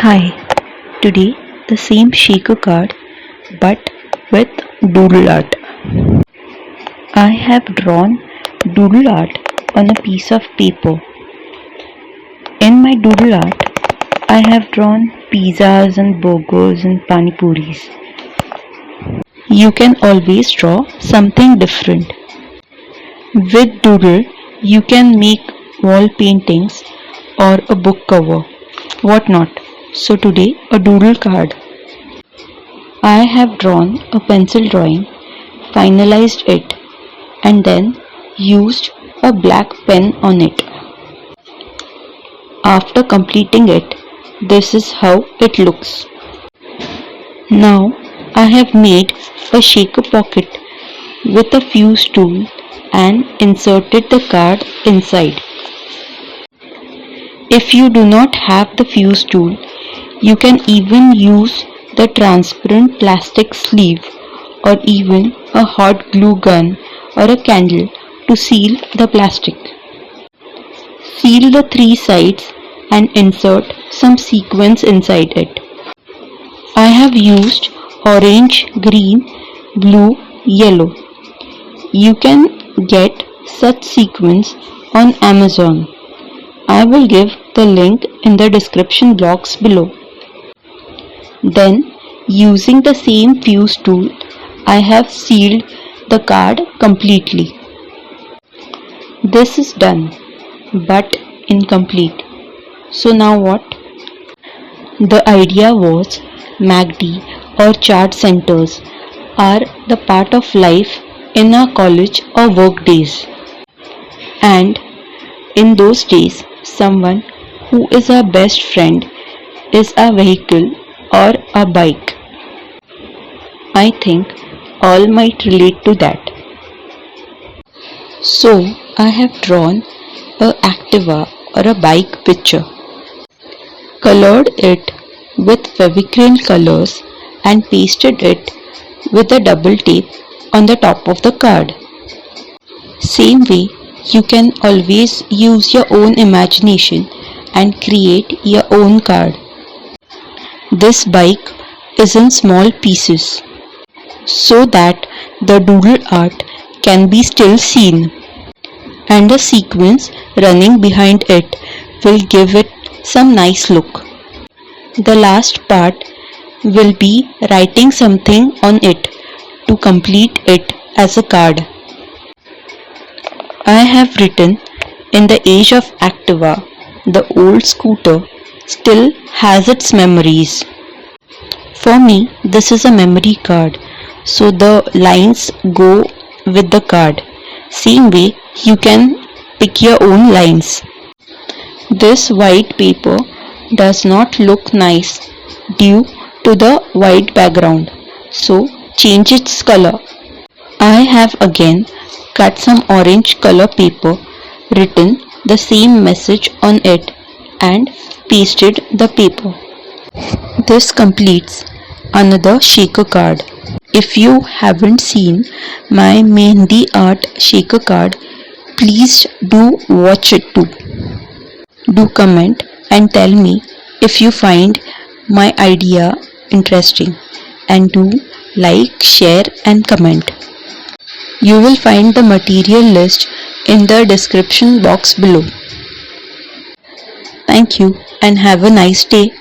Hi, today the same shaker card but with doodle art. I have drawn doodle art on a piece of paper. In my doodle art, I have drawn pizzas and burgers and pani puris. You can always draw something different. With doodle, you can make wall paintings or a book cover, whatnot. So today, a doodle card. I have drawn a pencil drawing, finalized it, and then used a black pen on it. After completing it, this is how it looks. Now I have made a shaker pocket with a fuse tool and inserted the card inside. If you do not have the fuse tool, you can even use the transparent plastic sleeve or even a hot glue gun or a candle to seal the plastic. Seal the three sides and insert some sequins inside it. I have used orange, green, blue, yellow. You can get such sequins on Amazon. I will give the link in the description box below. Then, using the same fuse tool, I have sealed the card completely. This is done, but incomplete. So now what? The idea was MACD or chart centers are the part of life in our college or work days. And in those days, someone who is our best friend is a vehicle or a bike. I think all might relate to that. So I have drawn a Activa or a bike picture, colored it with Fevicryl colors and pasted it with a double tape on the top of the card. Same way, you can always use your own imagination and create your own card. This bike is in small pieces so that the doodle art can be still seen, and the sequins running behind it will give it some nice look. The last part will be writing something on it to complete it as a card. I have written, in the age of Activa, the old scooter still has its memories. For me, this is a memory card, so the lines go with the card. Same way, you can pick your own lines. This white paper does not look nice due to the white background, so change its color. I have again cut some orange color paper, written the same message on it and pasted the paper. This completes another shaker card. If you haven't seen my Mehndi art shaker card, please do watch it too. Do comment and tell me if you find my idea interesting, and do like, share and comment. You will find the material list in the description box below. Thank you and have a nice day.